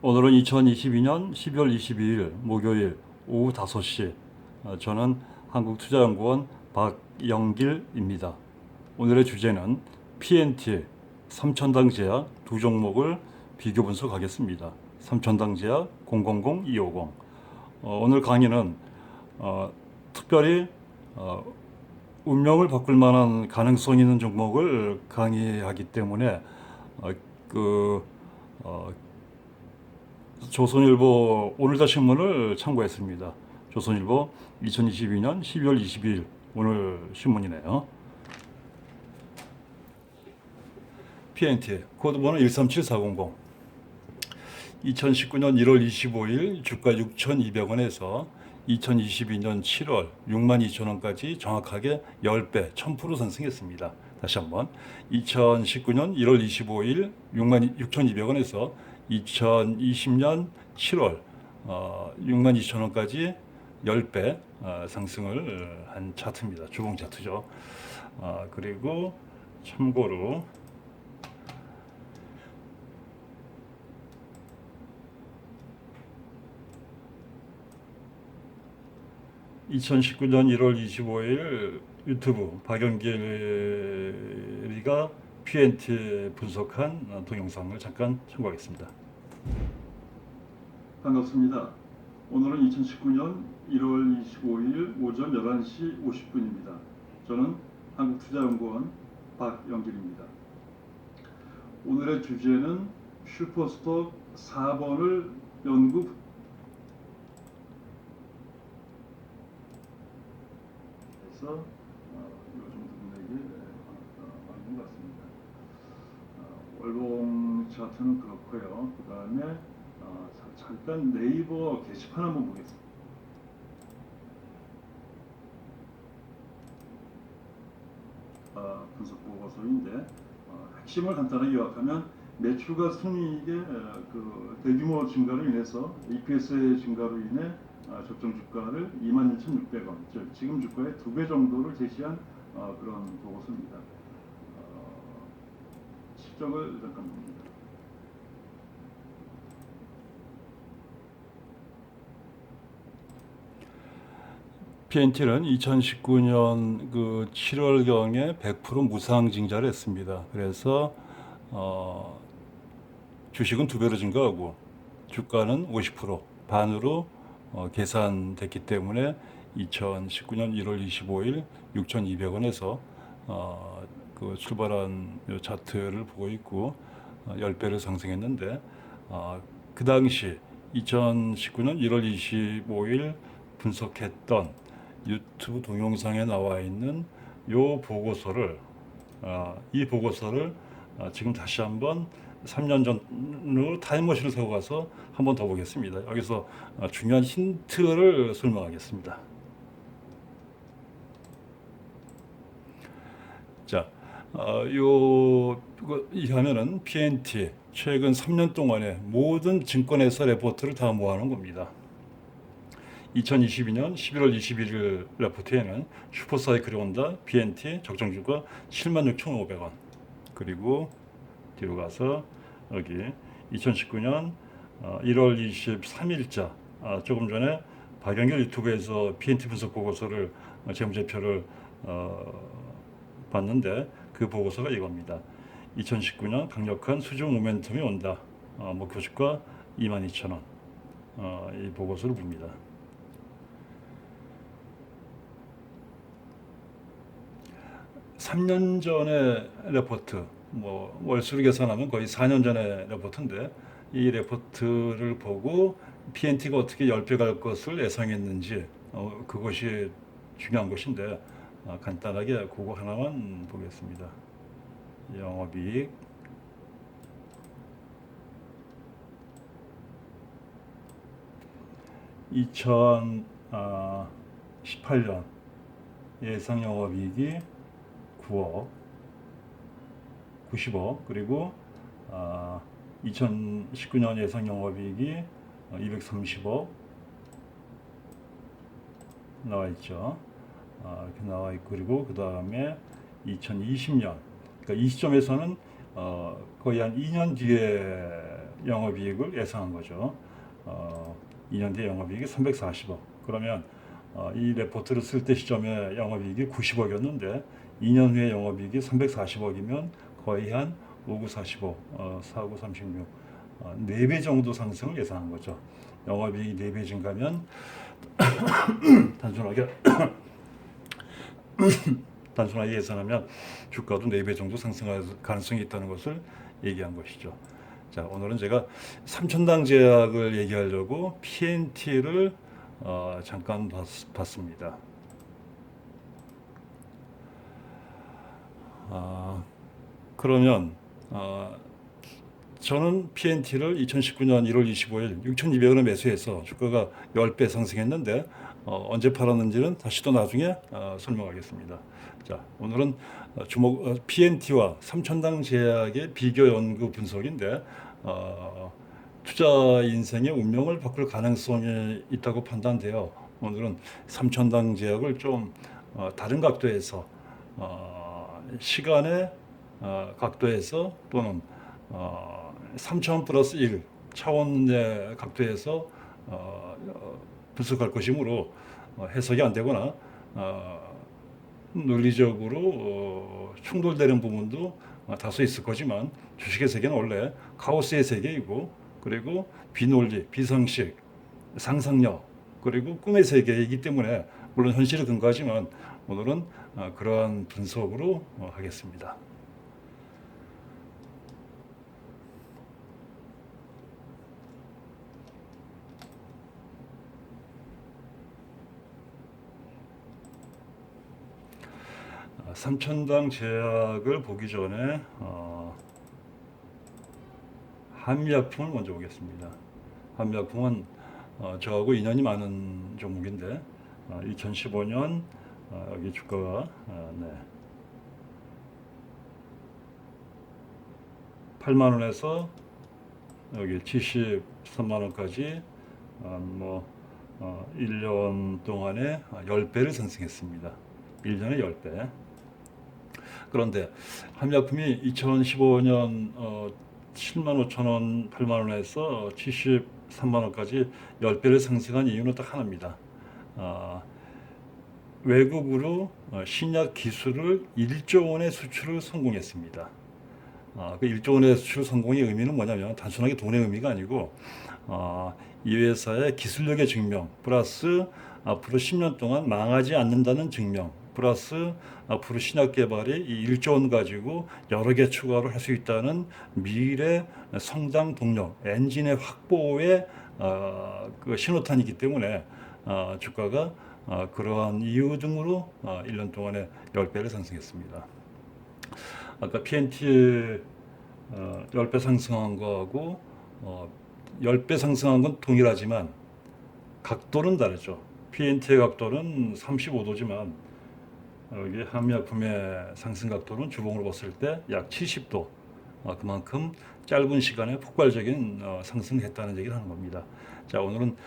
오늘은 2022년 12월 22일 목요일 오후 5시. 저는 한국투자연구원 박영길입니다. 오늘의 주제는 PNT 삼천당 제약 두 종목을 비교 분석하겠습니다. 삼천당 제약 000250. 오늘 강의는 특별히 운명을 바꿀 만한 가능성 있는 종목을 강의하기 때문에 그 조선일보 오늘자 신문을 참고했습니다. 조선일보 2022년 12월 22일 오늘 신문이네요. PNT 코드번호 137400. 2019년 1월 25일 주가 6,200원에서 2022년 7월 62,000원까지 정확하게 10배, 1000% 상승했습니다. 다시 한번 2019년 1월 25일 6,200원에서 2020년 7월 62,000원까지 10배 상승을 한 차트입니다. 주봉 차트죠. 그리고 참고로 2019년 1월 25일 유튜브 박영길이가 PNT 분석한 동영상을 잠깐 참고하겠습니다. 반갑습니다. 오늘은 2019년 1월 25일 오전 11시 50분입니다. 저는 한국투자연구원 박영길입니다. 오늘의 주제는 슈퍼스톡 4번을 연구 이 정도 금액이 맞는 것 같습니다. 월봉 차트는 그렇고요. 그 다음에 잠깐 네이버 게시판 한번 보겠습니다. 분석 보고서인데 핵심을 간단하게 요약하면 매출과 순이익의 그 대규모 증가로 인해서 EPS의 증가로 인해 적정 주가를 21,600원, 즉 지금 주가의 2배 정도를 제시한 그런 보고서입니다. 실적을 잠깐 봅니다. PNT는 2019년 그 7월경에 100% 무상증자를 했습니다. 그래서 주식은 2배로 증가하고 주가는 50% 반으로 계산됐기 때문에 2019년 1월 25일 6,200원에서 그 출발한 차트를 보고 있고 10배를 상승했는데 그 당시 2019년 1월 25일 분석했던 유튜브 동영상에 나와 있는 이 보고서를 지금 다시 한번 3년 전으로 타임머신을 세워 가서 한 번 더 보겠습니다. 여기서 중요한 힌트를 설명하겠습니다. 자, 이 화면은 PNT 최근 3년 동안의 모든 증권회사 레포트를 다 모아놓은 겁니다. 2022년 11월 21일 레포트에는 슈퍼사이클이 온다 PNT 적정주가 76,500원. 그리고 뒤로 가서 여기 2019년 1월 23일자 조금 전에 박영길 유튜브에서 PNT 분석 보고서를 재무제표를 봤는데 그 보고서가 이겁니다. 2019년 강력한 수준 모멘텀이 온다. 목표 주가 22,000원. 이 보고서를 봅니다. (3년) 전의 레포트, 월수로 계산하면 거의 4년 전의 레포트인데 이 레포트를 보고 PNT가 어떻게 10배 갈 것을 예상했는지 그것이 중요한 것인데 간단하게 그거 하나만 보겠습니다. 영업이익 (2018년) 예상 영업이익이 9억 90억 그리고 2019년 예상 영업이익이 230억 나와 있죠. 이렇게 나와 있고 그리고 그 다음에 2020년 그러니까 이 시점에서는 거의 한 2년 뒤에 영업이익을 예상한 거죠. 2년 뒤에 영업이익이 340억. 그러면 이 레포트를 쓸 때 시점에 영업이익이 90억이었는데 2년 후에 영업이익이 340억이면 거의 한 5945, 4936, 4배 정도 상승을 예상한 거죠. 영업이익이 4배 증가면 단순하게 단순하게 예상하면 주가도 4배 정도 상승할 가능성이 있다는 것을 얘기한 것이죠. 자, 오늘은 제가 삼천당 제약을 얘기하려고 PNT를 잠깐 봤습니다. 그러면 저는 PNT를 2019년 1월 25일 6,200원에 매수해서 주가가 10배 상승했는데 언제 팔았는지는 다시 또 나중에 설명하겠습니다. 자, 오늘은 PNT와 삼천당 제약의 비교 연구 분석인데 투자 인생의 운명을 바꿀 가능성이 있다고 판단되어 오늘은 삼천당 제약을 좀 다른 각도에서 시간의 각도에서 또는 3차원 플러스 1 차원의 각도에서 분석할 것이므로 해석이 안 되거나 논리적으로 충돌되는 부분도 다소 있을 거지만 주식의 세계는 원래 카오스의 세계이고 그리고 비논리, 비상식, 상상력 그리고 꿈의 세계이기 때문에 물론 현실을 근거하지만 오늘은 그러한 분석으로 하겠습니다. 삼천당 제약을 보기 전에 한미약품을 먼저 보겠습니다. 한미약품은 저하고 인연이 많은 종목인데 2015년 여기 주가가 8만 원에서 여기 73만 원까지 1년 동안에 10배를 상승했습니다. 1년에 10배. 그런데 한미약품이 2015년 7만 5천 원, 8만 원에서 73만 원까지 10배를 상승한 이유는 딱 하나입니다. 외국으로 신약 기술을 1조 원의 수출을 성공했습니다. 그 1조 원의 수출 성공의 의미는 뭐냐면 단순하게 돈의 의미가 아니고 이 회사의 기술력의 증명 플러스 앞으로 10년 동안 망하지 않는다는 증명 플러스 앞으로 신약 개발이 이 1조 원 가지고 여러 개 추가로 할 수 있다는 미래 성장 동력 엔진의 확보의 그 신호탄이기 때문에 주가가 그러한 이유 등으로 1년 동안에 10배를 상승했습니다. 아까 PNT 10배 상승한 거하고 10배 상승한 건 동일하지만 각도는 다르죠. PNT의 각도는 35도지만 여기 한미약품의 상승 각도는 주봉으로 봤을 때 약 70도. 그만큼 짧은 시간에 폭발적인 상승을 했다는 얘기를 하는 겁니다. 자, 오늘은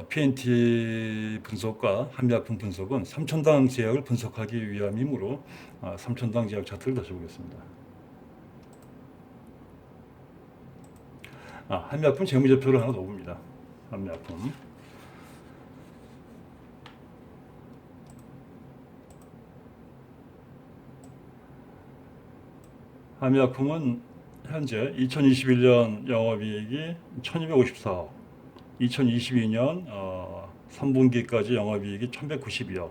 PNT 분석과 한미약품 분석은 삼천당 제약을 분석하기 위함이므로 삼천당 제약 차트를 다시 보겠습니다. 한미약품 재무제표를 하나 더 봅니다. 한미약품. 한미약품은 현재 2021년 영업이익이 1254억, 2022년 3분기까지 영업이익이 1192억,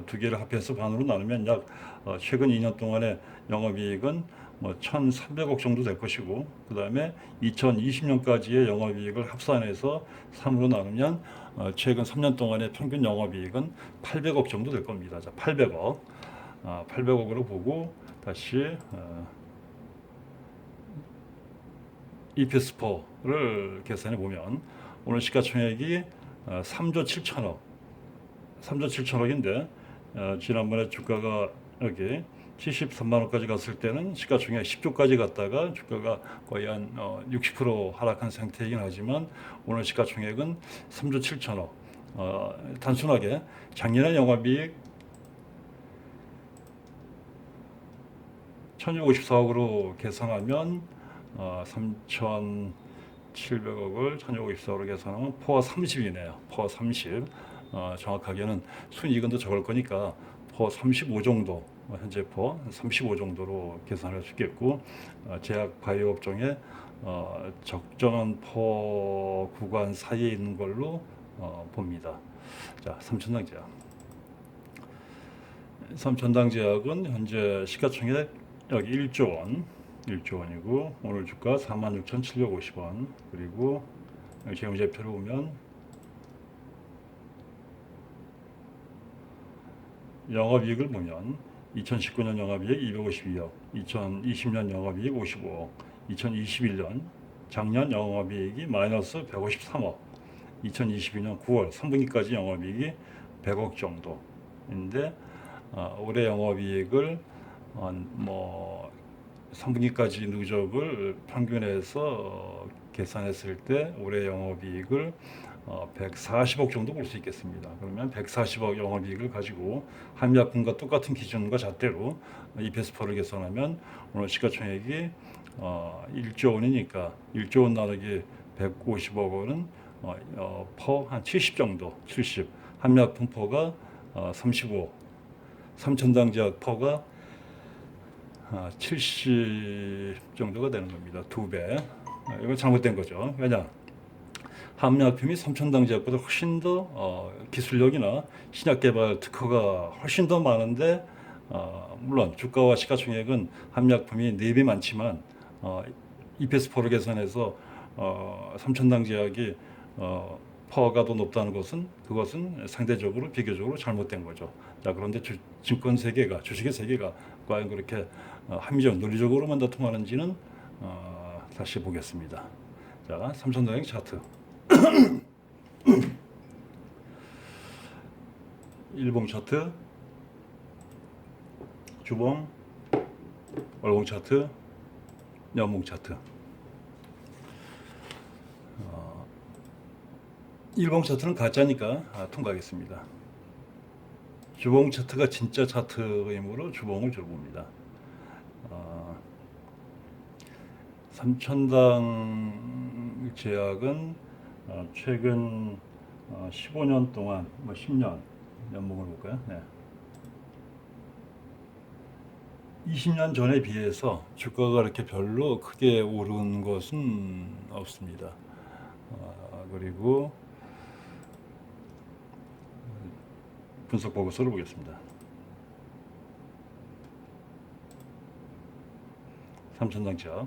두 개를 합해서 반으로 나누면 약 최근 2년 동안의 영업이익은 1,300억 정도 될 것이고 그 다음에 2020년까지의 영업이익을 합산해서 3으로 나누면 최근 3년 동안의 평균 영업이익은 800억 정도 될 겁니다. 자, 800억, 800억으로 보고 다시 EPS4를 계산해 보면 오늘 시가총액이 3조 7천억, 3조 7천억인데 지난번에 주가가 여기 73만 원까지 갔을 때는 시가총액 10조까지 갔다가 주가가 거의 한 60% 하락한 상태이긴 하지만 오늘 시가총액은 3조 7천억. 단순하게 작년에 영업이익 1,654억으로 계산하면 3,000 700억을 1654억으로 계산하면 포화 30이네요. 포화 30. 정확하게는 순이익은 더 적을 거니까 포 35 정도, 현재 포 35 정도로 계산할 수 있겠고, 제약 바이오 업종에 적정한 포 구간 사이에 있는 걸로 봅니다. 자, 삼천당 제약. 삼천당 제약은 현재 시가총액 여기 1조 원, 1조 원이고 오늘 주가 46,750원. 그리고 재무제표를 보면 영업이익을 보면 2019년 영업이익 252억, 2020년 영업이익 55억, 2021년 작년 영업이익이 마이너스 153억, 2022년 9월 3분기까지 영업이익이 100억 정도인데 올해 영업이익을 뭐 3분기까지 누적을 평균해서 계산했을 때 올해 영업이익을 140억 정도 볼 수 있겠습니다. 그러면 140억 영업이익을 가지고 한미약품과 똑같은 기준과 잣대로 EPS4를 계산하면 오늘 시가총액이 1조 원이니까 1조 원 나누기 150억 원은 퍼 한 70 정도, 70. 한미약품 퍼가 35, 삼천당 제약 퍼가 70 정도가 되는 겁니다. 2배. 이건 잘못된 거죠. 왜냐? 한미약품이 삼천당 제약보다 훨씬 더 기술력이나 신약 개발 특허가 훨씬 더 많은데 물론 주가와 시가총액은 한미약품이 4배 많지만 EPS4를 계산해서 삼천당 제약이 퍼가 더 높다는 것은 그것은 상대적으로 비교적으로 잘못된 거죠. 자, 그런데 증권 세계가 주식의 세계가 과연 그렇게 합리적 논리적으로만 다 통하는지는 다시 보겠습니다. 자, 삼천당의 차트. 일봉 차트, 주봉, 월봉 차트, 연봉 차트. 일봉 차트는 가짜니까 통과하겠습니다. 주봉 차트가 진짜 차트이므로 주봉을 주로 봅니다. 삼천당 제약은 최근 15년 동안, 10년 연봉을 볼까요? 네. 20년 전에 비해서 주가가 이렇게 별로 크게 오른 것은 없습니다. 그리고 분석 보고서를 보겠습니다. 삼천당 제약.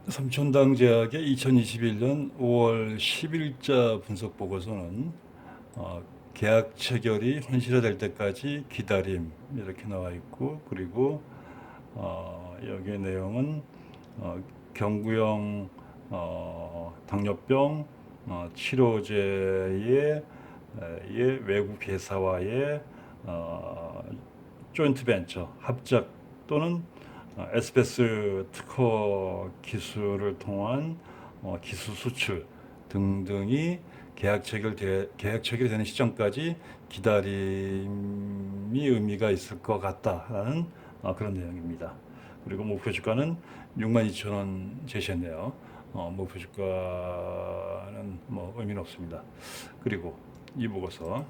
삼천당 제약의 2021년 5월 10일자 분석 보고서는 계약 체결이 현실화될 때까지 기다림 이렇게 나와 있고, 그리고 여기의 내용은 경구용 당뇨병 치료제의 외국 회사와의 조인트 벤처 합작 또는 에스베스 특허 기술을 통한 기술 수출 등등이 계약 체결되는 시점까지 기다림이 의미가 있을 것 같다라는 그런 내용입니다. 그리고 목표 주가는 62,000원 제시했네요. 목표 주가는 뭐 의미는 없습니다. 그리고 이 보고서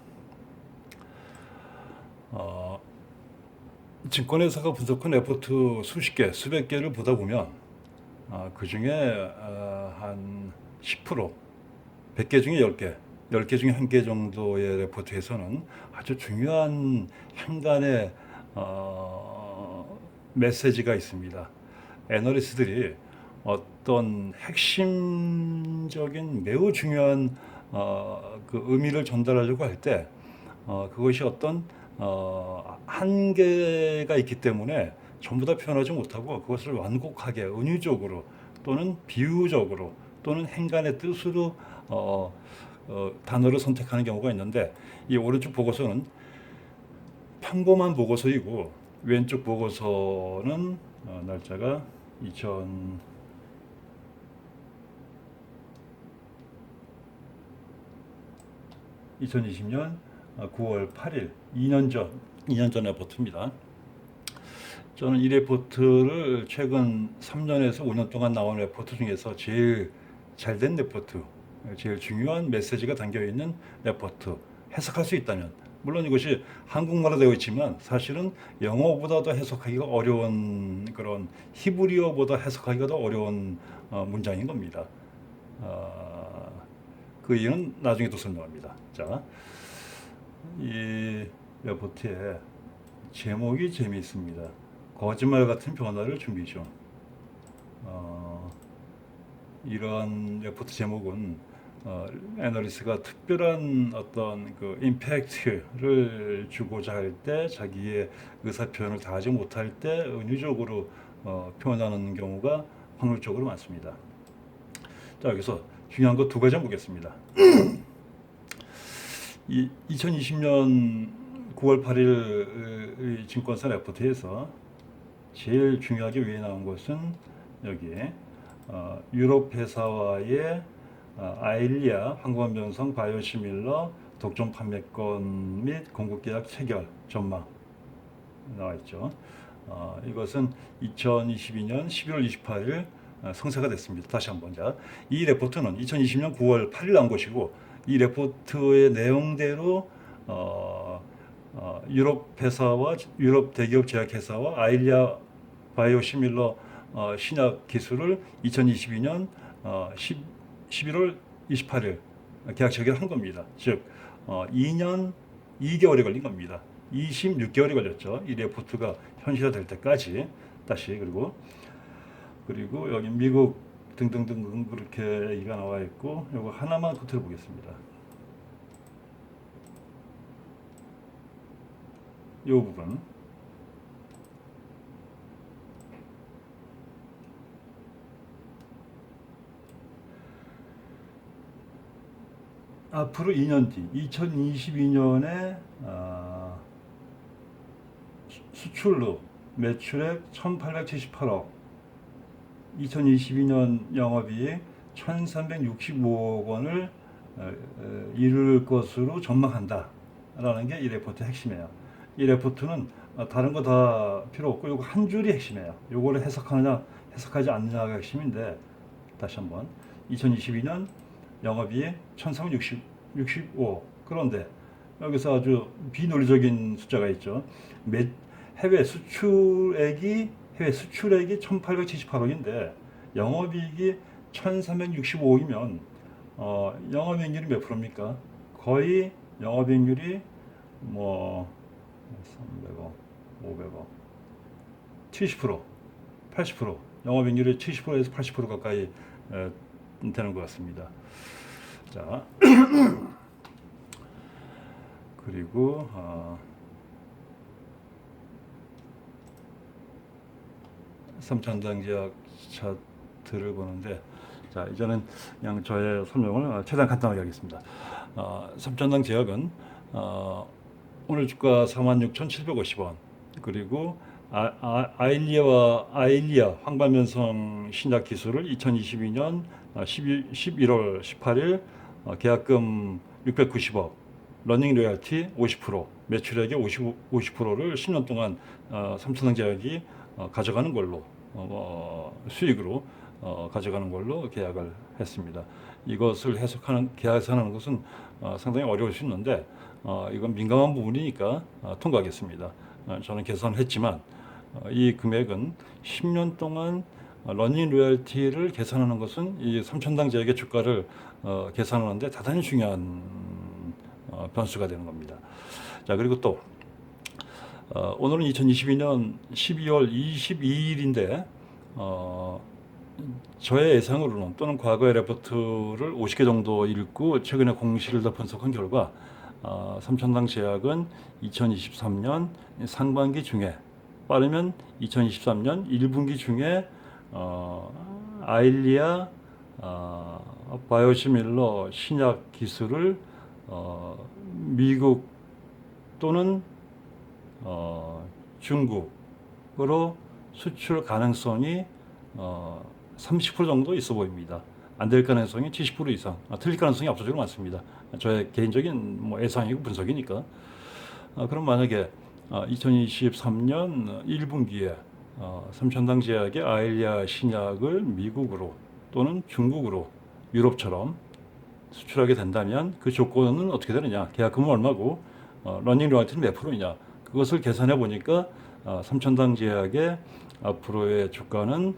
증권회사가 분석한 레포트 수십 개, 수백 개를 보다 보면 그 중에 한 10%, 100개 중에 10개, 10개 중에 1개 정도의 레포트에서는 아주 중요한 행간의 메시지가 있습니다. 애널리스트들이 어떤 핵심적인 매우 중요한 그 의미를 전달하려고 할 때 그것이 어떤 한계가 있기 때문에 전부 다 표현하지 못하고 그것을 완곡하게 은유적으로 또는 비유적으로 또는 행간의 뜻으로 단어를 선택하는 경우가 있는데, 이 오른쪽 보고서는 평범한 보고서이고 왼쪽 보고서는 날짜가 2020년 9월 8일, 2년 전 레포트입니다. 저는 이 레포트를 최근 3년에서 5년 동안 나온 레포트 중에서 제일 잘된 레포트, 제일 중요한 메시지가 담겨있는 레포트, 해석할 수 있다면, 물론 이것이 한국말로 되어 있지만 사실은 영어보다도 해석하기가 어려운, 그런 히브리어보다 해석하기가 더 어려운 문장인 겁니다. 그 이유는 나중에 또 설명합니다. 자, 이 레포트의 제목이 재미있습니다. 거짓말 같은 변화를 준비 중. 이런 레포트 제목은 애널리스트가 특별한 어떤 그 임팩트를 주고자 할 때, 자기의 의사 표현을 다하지 못할 때 은유적으로 표현하는 경우가 확률적으로 많습니다. 자, 여기서 중요한 거 두 가지 보겠습니다. 이 2020년 9월 8일 증권사 레포트에서 제일 중요하게 위에 나온 것은 여기에 유럽 회사와의 아일리아 황금변성 바이오시밀러 독점 판매권 및 공급 계약 체결 전망 나와 있죠. 이것은 2022년 11월 28일 성사가 됐습니다. 다시 한번, 자, 이 레포트는 2020년 9월 8일 나온 것이고, 이 레포트의 내용대로 유럽 회사와 유럽 대기업 제약회사와 아일리아 바이오시밀러 신약 기술을 2022년 11월 28일 계약 체결한 겁니다. 즉 2년 2개월이 걸린 겁니다. 26개월이 걸렸죠. 이 레포트가 현실화될 때까지. 다시 그리고 여기 미국 등등등 그렇게 얘기가 나와 있고, 이거 하나만 더 들어보겠습니다. 이 부분. 앞으로 2년 뒤 2022년에 수출로 매출액 1878억, 2022년 영업이익 1365억 원을 이룰 것으로 전망한다 라는 게 이 레포트의 핵심이에요. 이 레포트는 다른 거 다 필요 없고 요거 한 줄이 핵심이에요. 요거를 해석하느냐 해석하지 않느냐가 핵심인데, 다시 한번 2022년 영업이익 1365억. 그런데 여기서 아주 비논리적인 숫자가 있죠. 해외 수출액이 1878억인데 영업이익이 1365억이면 영업이익률이 몇 프로입니까? 거의 영업이익률이 뭐 300억, 500억, 70%, 80%, 영업이익률이 70%에서 80% 가까이 되는 것 같습니다. 자, 그리고 삼천당제약 차트를 보는데, 자, 이제는 그냥 저의 설명을 최대한 간단하게 하겠습니다. 삼천당제약은 오늘 주가 46,750원, 그리고 아일리아 황반면성 신약 기술을 2022년 11월 18일 계약금 690억, 러닝 로열티 50%, 매출액의 50%를 10년 동안 삼천당제약이 가져가는 걸로 수익으로 가져가는 걸로 계약을 했습니다. 이것을 계약하는 것은 상당히 어려울 수 있는데 이건 민감한 부분이니까 통과하겠습니다. 저는 계산을 했지만 이 금액은 10년 동안 러닝 로열티를 계산하는 것은 이 삼천당제약의 주가를 계산하는데 대단히 중요한 변수가 되는 겁니다. 자, 그리고 또 오늘은 2022년 12월 22일인데 저의 예상으로는 또는 과거의 레포트를 50개 정도 읽고 최근에 공시를 더 분석한 결과 삼천당 제약은 2023년 상반기 중에 빠르면 2023년 1분기 중에 아일리아 바이오시밀러 신약 기술을 미국 또는 중국으로 수출 가능성이 30% 정도 있어 보입니다. 안 될 가능성이 70% 이상, 틀릴 가능성이 압도적으로 많습니다. 저의 개인적인 뭐 예상이고 분석이니까. 그럼 만약에 2023년 1분기에 삼천당 제약의 아일리아 신약을 미국으로 또는 중국으로 유럽처럼 수출하게 된다면 그 조건은 어떻게 되느냐? 계약금은 얼마고 러닝 로열티는 몇 프로이냐? 그것을 계산해 보니까 삼천당 제약의 앞으로의 주가는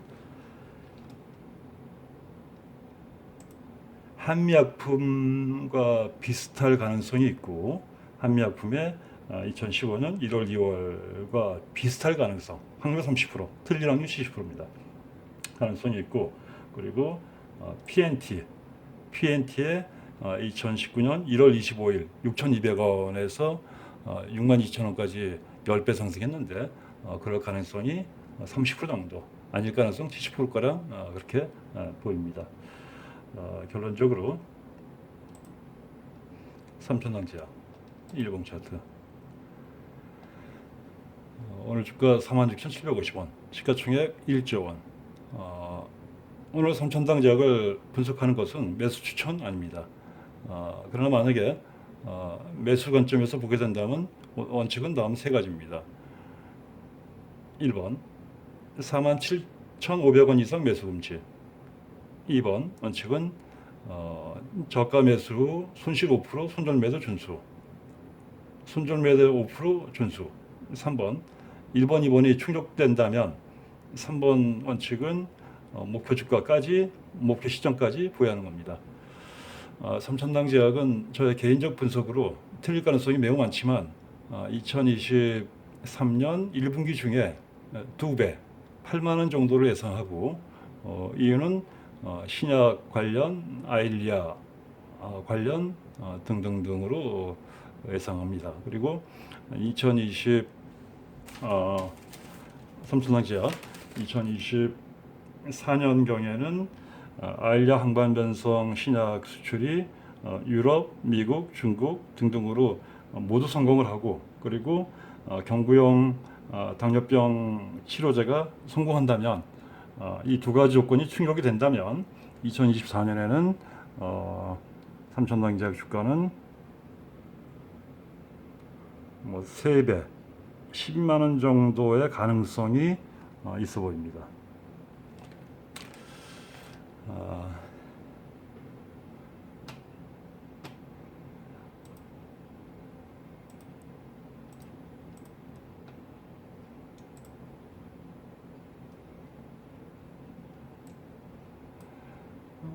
한미약품과 비슷할 가능성이 있고 한미약품의 2015년 1월, 2월과 비슷할 가능성, 확률 30%, 틀릴 확률 70%입니다. 가능성이 있고 그리고 PNT의 2019년 1월 25일 6,200원에서 62,000원까지 10배 상승했는데 그럴 가능성이 30% 정도, 아닐 가능성 70%가량 그렇게 보입니다. 결론적으로 삼천당 제약 10 차트 오늘 주가 46,750원, 시가총액 1조 원. 오늘 삼천당 제약을 분석하는 것은 매수 추천 아닙니다. 그러나 만약에 매수 관점에서 보게 된다면 원칙은 다음 세 가지입니다. 1번 47,500원 이상 매수 금지. 2번 원칙은 저가 매수 후 손실 5% 손절 매도 준수. 손절 매도 5% 준수. 3번 1번, 2번이 충족된다면 3번 원칙은 목표 주가까지, 목표 시점까지 보유하는 겁니다. 삼천당 제약은 저의 개인적 분석으로 틀릴 가능성이 매우 많지만 2023년 1분기 중에 2배, 8만 원 정도를 예상하고 이유는 신약 관련, 아일리아 관련 등등등으로 예상합니다. 그리고 삼천당 제약 2024년경에는 아일리아 항반변성 신약 수출이 유럽, 미국, 중국 등등으로 모두 성공을 하고 그리고 경구용 당뇨병 치료제가 성공한다면 이 두 가지 조건이 충족이 된다면 2024년에는 삼천당 제약 주가는 뭐 3배, 10만 원 정도의 가능성이 있어 보입니다.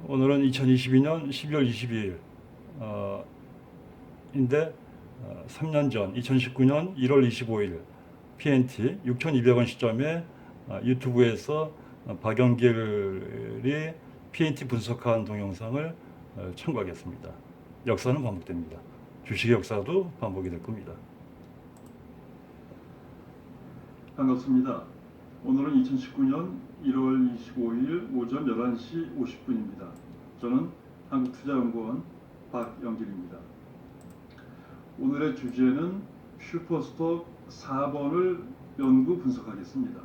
오늘은 2022년 12월 22일 인데 3년 전 2019년 1월 25일 PNT 6,200원 시점에 유튜브에서 박영길이 PNT 분석한 동영상을 참고하겠습니다. 역사는 반복됩니다. 주식의 역사도 반복이 될 겁니다. 반갑습니다. 오늘은 2019년 1월 25일 오전 11시 50분입니다. 저는 한국투자연구원 박영길입니다. 오늘의 주제는 슈퍼스톡 4번을 연구 분석하겠습니다.